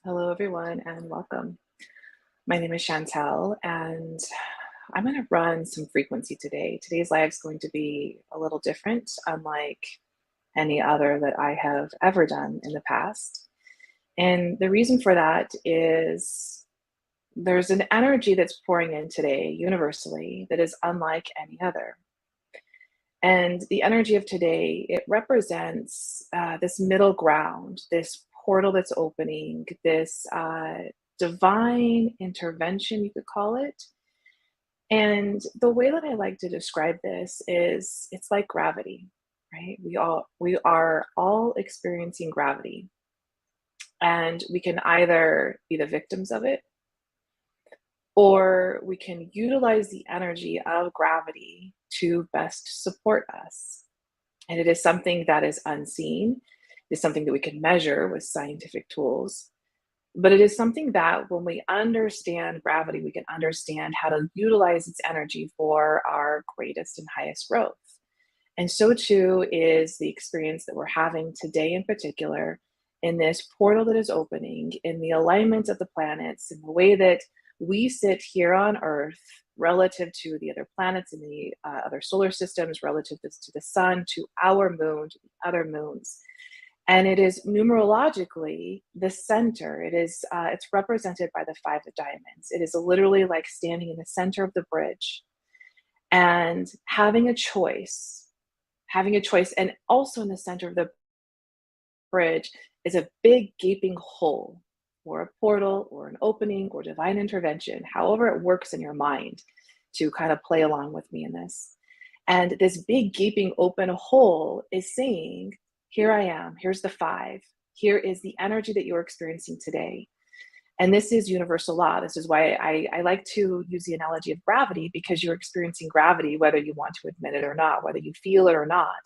Hello, everyone, and welcome. My name is Chantel, and I'm going to run some frequency today. Today's live is going to be a little different, unlike any other that I have ever done in the past. And the reason for that is there's an energy that's pouring in today universally that is unlike any other. And the energy of today, it represents this middle ground, this portal that's opening, this divine intervention, you could call it. And the way that I like to describe this is it's like gravity, right? We are all experiencing gravity, and we can either be the victims of it, or we can utilize the energy of gravity to best support us. And it is something that is unseen. It is something that we can measure with scientific tools. But it is something that when we understand gravity, we can understand how to utilize its energy for our greatest and highest growth. And so too is the experience that we're having today in particular in this portal that is opening, in the alignment of the planets, in the way that we sit here on Earth relative to the other planets in the other solar systems, relative to the sun, to our moon, to the other moons. And it is numerologically the center. It's represented by the five of diamonds. It is literally like standing in the center of the bridge and having a choice, and also in the center of the bridge is a big gaping hole or a portal or an opening or divine intervention, however it works in your mind to kind of play along with me in this. And this big gaping open hole is saying, here I am, here's the five, here is the energy that you're experiencing today. And this is universal law. This is why I like to use the analogy of gravity, because you're experiencing gravity whether you want to admit it or not, whether you feel it or not.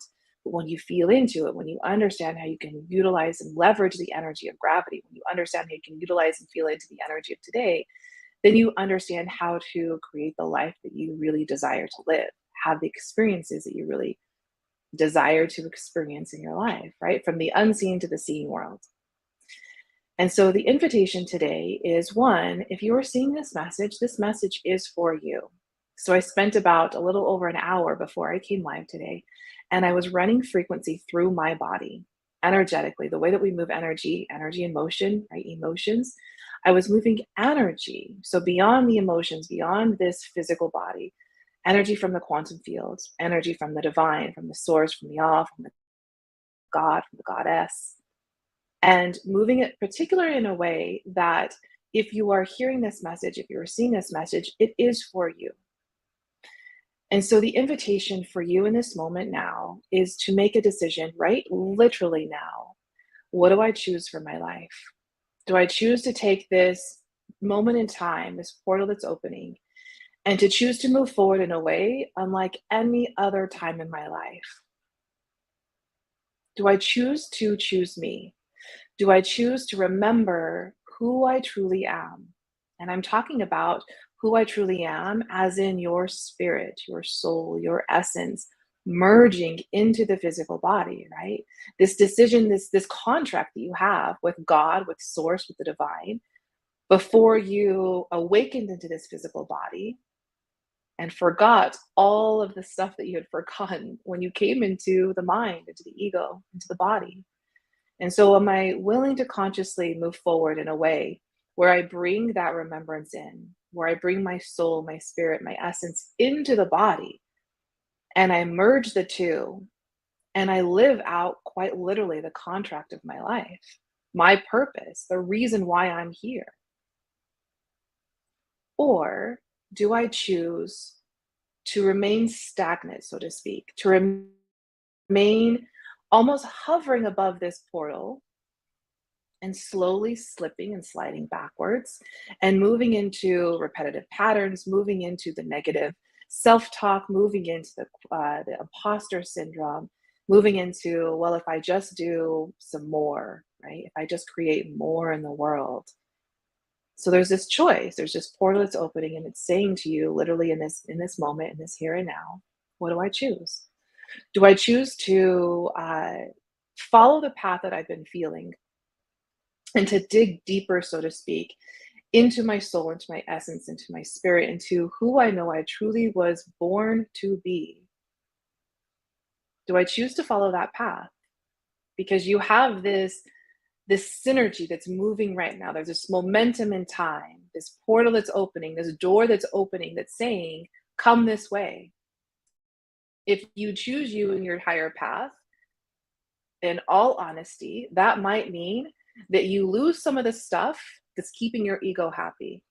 But when you feel into it, when you understand how you can utilize and leverage the energy of gravity, when you understand how you can utilize and feel into the energy of today, then you understand how to create the life that you really desire to live, have the experiences that you really desire to experience in your life, right? From the unseen to the seen world. And so the invitation today is one, if you are seeing this message is for you. So I spent about a little over an hour before I came live today, and I was running frequency through my body energetically, the way that we move energy and motion, right? Emotions. I was moving energy. So beyond the emotions, beyond this physical body, energy from the quantum fields, energy from the divine, from the source, from the all, from the God, from the goddess, and moving it particularly in a way that if you are hearing this message, if you're seeing this message, it is for you. And so the invitation for you in this moment now is to make a decision, right? Literally now. What do I choose for my life? Do I choose to take this moment in time, this portal that's opening, and to choose to move forward in a way unlike any other time in my life? Do I choose to choose me? Do I choose to remember who I truly am? And I'm talking about who I truly am, as in your spirit, your soul, your essence, merging into the physical body, right? This decision, this contract that you have with God, with source, with the divine, before you awakened into this physical body and forgot all of the stuff that you had forgotten when you came into the mind, into the ego, into the body. And so, am I willing to consciously move forward in a way where I bring that remembrance in, where I bring my soul, my spirit, my essence into the body, and I merge the two, and I live out quite literally the contract of my life, my purpose, the reason why I'm here? Or do I choose to remain stagnant, so to speak, to remain almost hovering above this portal and slowly slipping and sliding backwards and moving into repetitive patterns, moving into the negative self-talk, moving into the imposter syndrome, moving into, well, if I just do some more, right? If I just create more in the world. So there's this choice, there's this portal that's opening, and it's saying to you literally in this moment, in this here and now, what do I choose? Do I choose to follow the path that I've been feeling and to dig deeper, so to speak, into my soul, into my essence, into my spirit, into who I know I truly was born to be? Do I choose to follow that path? Because you have this synergy that's moving right now. There's this momentum in time, this portal that's opening, this door that's opening that's saying, come this way. If you choose you and your higher path, in all honesty, that might mean that you lose some of the stuff that's keeping your ego happy.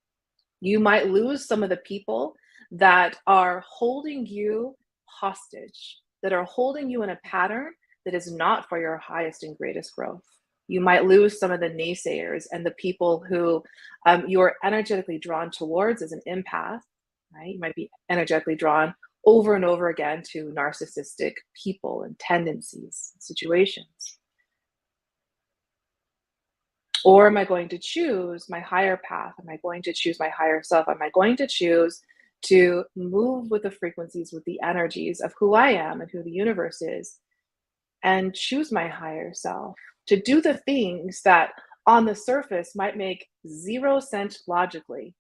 You might lose some of the people that are holding you hostage, that are holding you in a pattern that is not for your highest and greatest growth. You might lose some of the naysayers and the people who you're energetically drawn towards as an empath, right? You might be energetically drawn over and over again to narcissistic people and tendencies, situations. Or am I going to choose my higher path? Am I going to choose my higher self? Am I going to choose to move with the frequencies, with the energies of who I am and who the universe is, and choose my higher self to do the things that on the surface might make zero sense logically,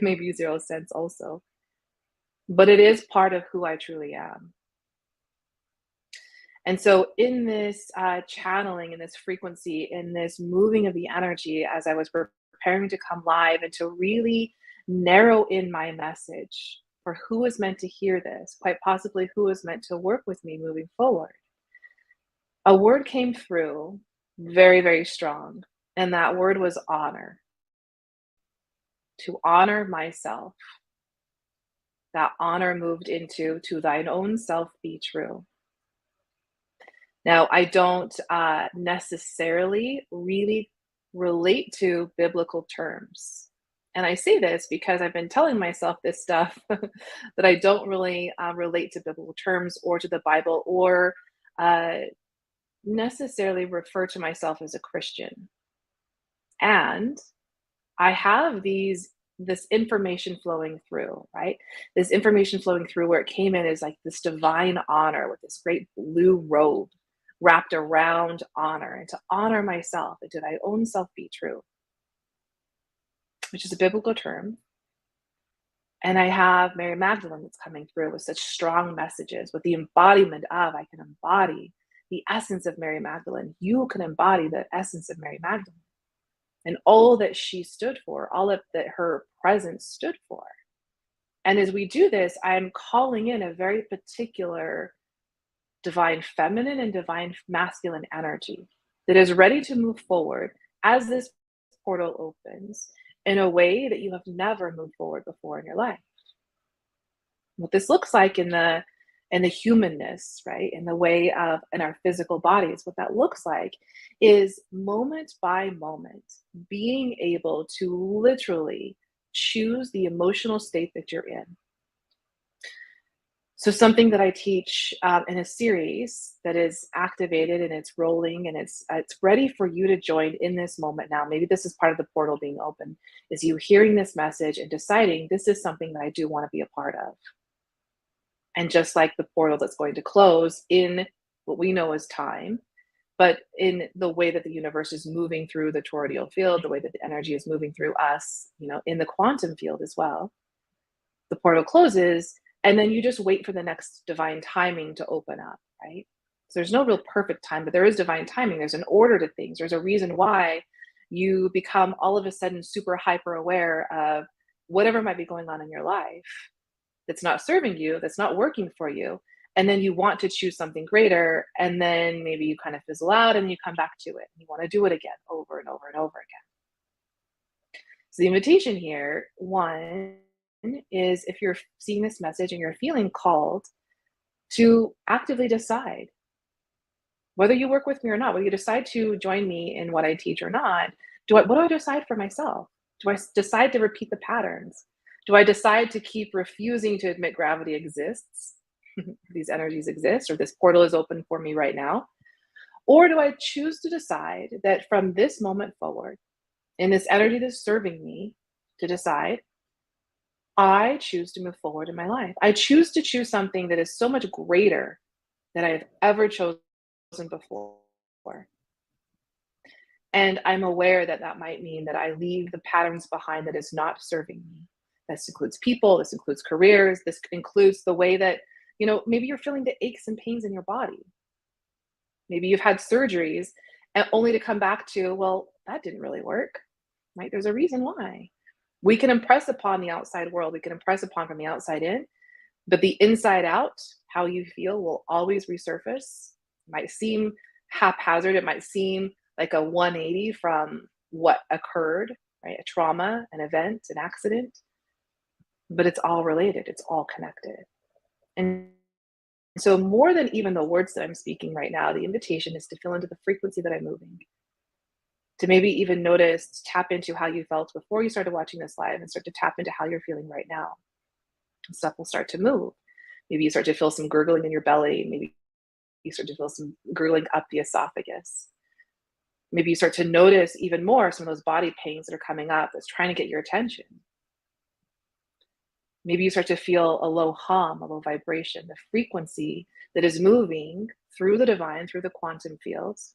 maybe 0 cents also, but it is part of who I truly am. And so, in this channeling, in this frequency, in this moving of the energy, as I was preparing to come live and to really narrow in my message for who is meant to hear this, quite possibly who is meant to work with me moving forward, a word came through very, very strong. And that word was honor. To honor myself. That honor moved into to thine own self be true. Now, I don't necessarily really relate to biblical terms. And I say this because I've been telling myself this stuff that I don't really relate to biblical terms or to the Bible or uh, necessarily refer to myself as a Christian. And I have this information flowing through, right? This information flowing through where it came in is like this divine honor with this great blue robe wrapped around honor and to honor myself and to thy own self be true, which is a biblical term. And I have Mary Magdalene that's coming through with such strong messages, with the embodiment of, I can embody the essence of Mary Magdalene. You can embody the essence of Mary Magdalene and all that she stood for, all of that her presence stood for. And as we do this, I'm calling in a very particular divine feminine and divine masculine energy that is ready to move forward as this portal opens in a way that you have never moved forward before in your life. What this looks like in the humanness, right? In the way of in our physical bodies, what that looks like is moment by moment being able to literally choose the emotional state that you're in. So something that I teach in a series that is activated and it's rolling and it's ready for you to join in this moment now. Maybe this is part of the portal being open, is you hearing this message and deciding this is something that I do want to be a part of. And just like the portal that's going to close in what we know as time, but in the way that the universe is moving through the toroidal field, the way that the energy is moving through us, in the quantum field as well, the portal closes and then you just wait for the next divine timing to open up, right? So there's no real perfect time, but there is divine timing. There's an order to things. There's a reason why you become all of a sudden super hyper aware of whatever might be going on in your life that's not serving you, that's not working for you. And then you want to choose something greater. And then maybe you kind of fizzle out and you come back to it. And you want to do it again over and over and over again. So the invitation here, one, is if you're seeing this message and you're feeling called to actively decide whether you work with me or not, whether you decide to join me in what I teach or not, what do I decide for myself? Do I decide to repeat the patterns? Do I decide to keep refusing to admit gravity exists? These energies exist, or this portal is open for me right now? Or do I choose to decide that from this moment forward, in this energy that's serving me, to decide I choose to move forward in my life. I choose to choose something that is so much greater than I've ever chosen before. And I'm aware that that might mean that I leave the patterns behind that is not serving me. This includes people, this includes careers, this includes the way that, maybe you're feeling the aches and pains in your body. Maybe you've had surgeries and only to come back to, well, that didn't really work. Right? There's a reason why. We can impress upon the outside world, we can impress upon from the outside in, but the inside out, how you feel will always resurface. It might seem haphazard, it might seem like a 180 from what occurred, right? A trauma, an event, an accident, but it's all related, it's all connected. And so, more than even the words that I'm speaking right now, the invitation is to feel into the frequency that I'm moving, to maybe even notice, tap into how you felt before you started watching this live and start to tap into how you're feeling right now. Stuff will start to move. Maybe you start to feel some gurgling in your belly. Maybe you start to feel some gurgling up the esophagus. Maybe you start to notice even more some of those body pains that are coming up that's trying to get your attention. Maybe you start to feel a low hum, a low vibration, the frequency that is moving through the divine, through the quantum fields.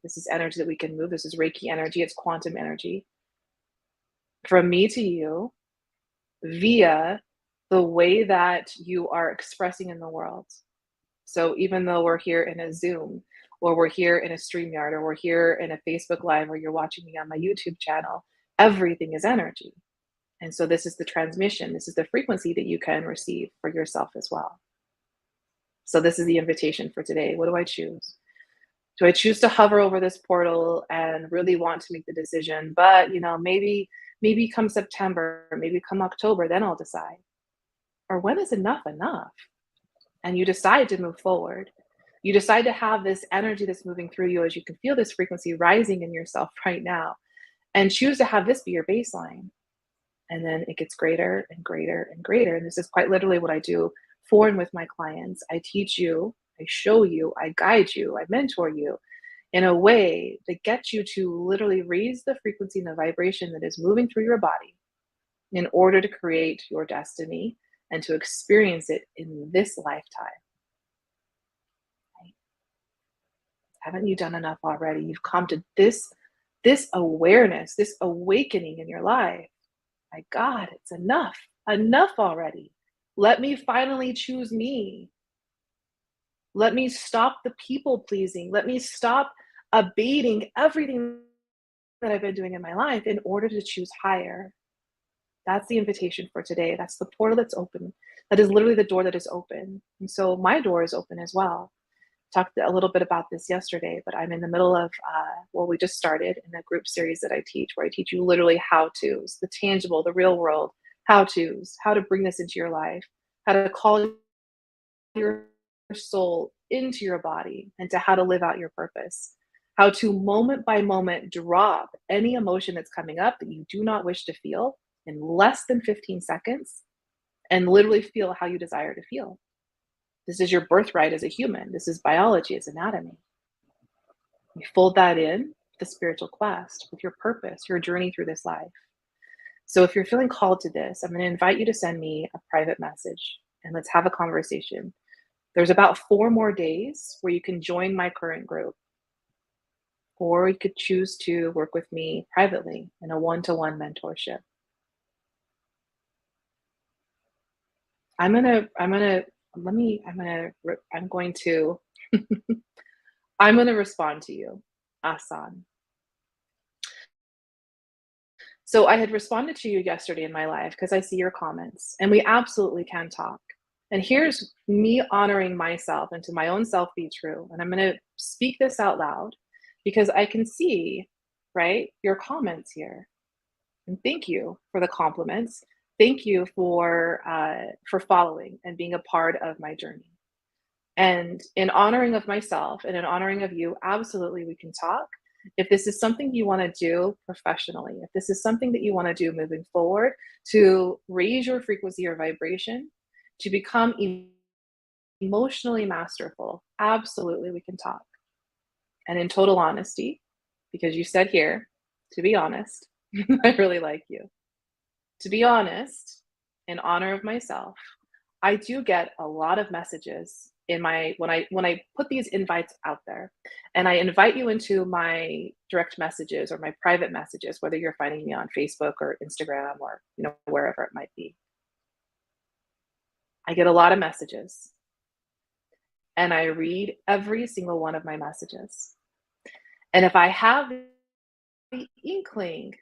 This is energy that we can move. This is Reiki energy. It's quantum energy. From me to you via the way that you are expressing in the world. So even though we're here in a Zoom, or we're here in a StreamYard, or we're here in a Facebook Live, or you're watching me on my YouTube channel, everything is energy. And so this is the transmission. This is the frequency that you can receive for yourself as well. So this is the invitation for today. What do I choose? Do I choose to hover over this portal and really want to make the decision? But maybe come September, maybe come October, then I'll decide. Or when is enough enough? And you decide to move forward. You decide to have this energy that's moving through you as you can feel this frequency rising in yourself right now, and choose to have this be your baseline. And then it gets greater and greater and greater. And this is quite literally what I do for and with my clients. I teach you, I show you, I guide you, I mentor you in a way that gets you to literally raise the frequency and the vibration that is moving through your body in order to create your destiny and to experience it in this lifetime. Right? Haven't you done enough already? You've come to this awareness, this awakening in your life. My God, it's enough already. Let me finally choose me. Let me stop the people pleasing. Let me stop abating everything that I've been doing in my life in order to choose higher. That's the invitation for today. That's the portal that's open. That is literally the door that is open. And so my door is open as well. Talked a little bit about this yesterday, but I'm in the middle of, we just started in a group series that I teach, where I teach you literally how-tos, the tangible, the real world how-tos, how to bring this into your life, how to call your soul into your body, and to how to live out your purpose, how to moment by moment drop any emotion that's coming up that you do not wish to feel in less than 15 seconds and literally feel how you desire to feel. This is your birthright as a human. This is biology, it's anatomy. You fold that in the spiritual quest with your purpose, your journey through this life. So if you're feeling called to this, I'm going to invite you to send me a private message and let's have a conversation. There's about 4 more days where you can join my current group, or you could choose to work with me privately in a one-to-one mentorship. I'm going to I'm going to respond to you, Asan. So I had responded to you yesterday in my live because I see your comments and we absolutely can talk. And here's me honoring myself and to my own self be true. And I'm going to speak this out loud because I can see, right, your comments here. And thank you for the compliments. Thank you for following and being a part of my journey. And in honoring of myself and in honoring of you, absolutely we can talk. If this is something you want to do professionally, if this is something that you want to do moving forward to raise your frequency or vibration, to become emotionally masterful, absolutely we can talk. And in total honesty, because you said here, to be honest, I really like you. To be honest, in honor of myself, I do get a lot of messages in my when I put these invites out there and I invite you into my direct messages or my private messages, whether you're finding me on Facebook or Instagram or, wherever it might be. I get a lot of messages and I read every single one of my messages. And if I have the inkling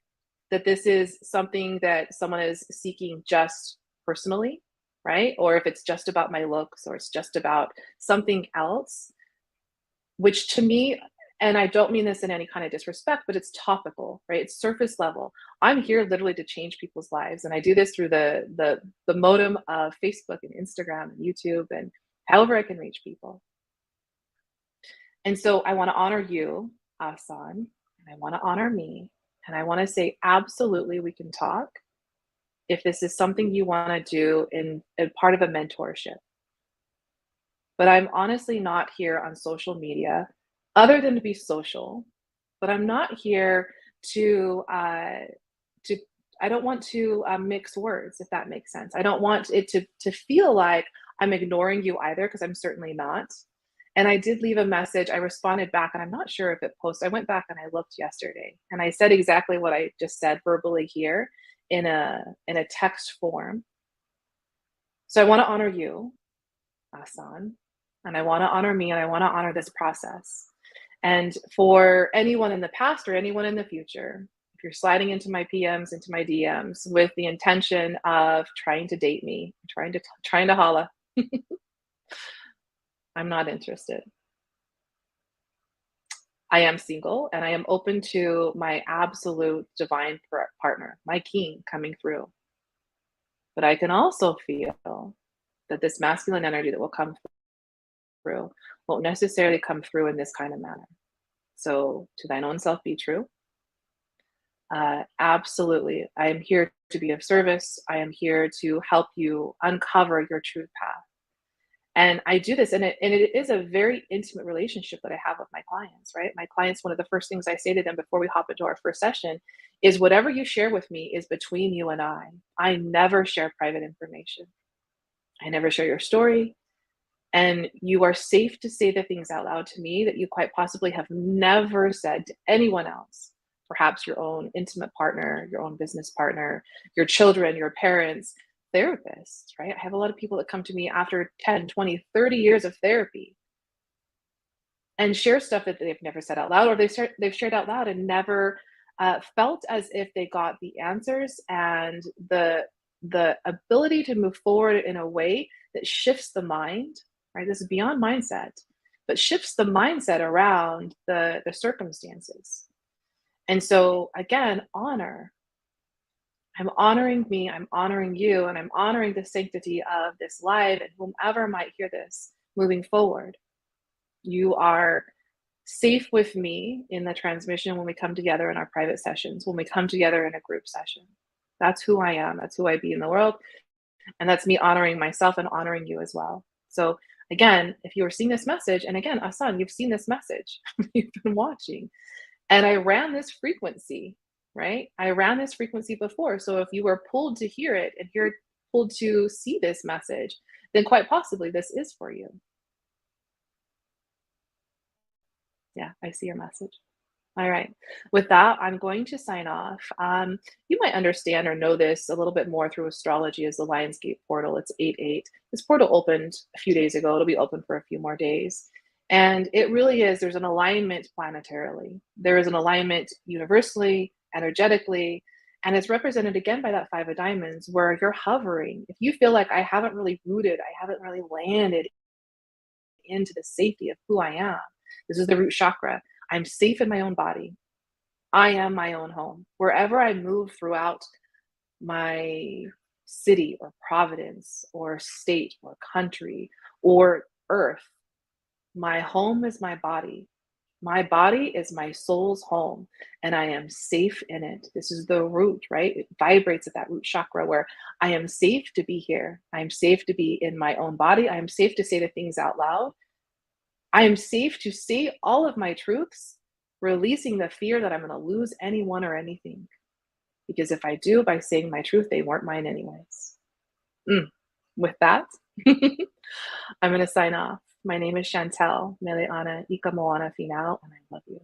that this is something that someone is seeking just personally, right? Or if it's just about my looks or it's just about something else, which to me, and I don't mean this in any kind of disrespect, but it's topical, right? It's surface level. I'm here literally to change people's lives. And I do this through the modem of Facebook and Instagram and YouTube and however I can reach people. And so I want to honor you, Asan, and I want to honor me. And I want to say, absolutely, we can talk if this is something you want to do in part of a mentorship. But I'm honestly not here on social media other than to be social. But I'm not here to I don't want to mix words, if that makes sense. I don't want it to feel like I'm ignoring you either, because I'm certainly not. And I did leave a message. I responded back, and I'm not sure if it posted. I went back and I looked yesterday, and I said exactly what I just said verbally here in a text form. So I want to honor you, Asan, and I want to honor me, and I want to honor this process. And for anyone in the past or anyone in the future, if you're sliding into my PMs, into my DMs with the intention of trying to date me, trying to holla, I'm not interested. I am single and I am open to my absolute divine partner, my king coming through. But I can also feel that this masculine energy that will come through won't necessarily come through in this kind of manner. So, to thine own self be true. Absolutely. I am here to be of service. I am here to help you uncover your true path. And I do this, and it is a very intimate relationship that I have with my clients, right? My clients, one of the first things I say to them before we hop into our first session is whatever you share with me is between you and I. I never share private information. I never share your story. And you are safe to say the things out loud to me that you quite possibly have never said to anyone else. Perhaps your own intimate partner, your own business partner, your children, your parents, therapists, right? I have a lot of people that come to me after 10, 20, 30 years of therapy and share stuff that they've never said out loud, or they've shared out loud and never felt as if they got the answers and the ability to move forward in a way that shifts the mind, right? This is beyond mindset, but shifts the mindset around the circumstances. And so again, honor. I'm honoring me, I'm honoring you, and I'm honoring the sanctity of this live and whomever might hear this moving forward. You are safe with me in the transmission when we come together in our private sessions, when we come together in a group session. That's who I am. That's who I be in the world. And that's me honoring myself and honoring you as well. So again, if you were seeing this message, and again, Asan, you've seen this message, you've been watching, and I ran this frequency, right? I ran this frequency before. So if you were pulled to hear it and you're pulled to see this message, then quite possibly this is for you. Yeah, I see your message. All right. With that, I'm going to sign off. You might understand or know this a little bit more through astrology as the Lionsgate portal. It's 8-8. This portal opened a few days ago. It'll be open for a few more days. And it really is, there's an alignment planetarily. There is an alignment universally, energetically, and it's represented again by that five of diamonds where you're hovering. If you feel like I haven't really rooted, I haven't really landed into the safety of who I am, this is the root chakra. I'm safe in my own body. I am my own home. Wherever I move throughout my city or province or state or country or earth, my home is my body. My body is my soul's home, and I am safe in it. This is the root, right? It vibrates at that root chakra where I am safe to be here. I am safe to be in my own body. I am safe to say the things out loud. I am safe to say all of my truths, releasing the fear that I'm going to lose anyone or anything. Because if I do, by saying my truth, they weren't mine anyways. With that, I'm going to sign off. My name is Chantel, Mele Ana Ika Moana Finau, and I love you.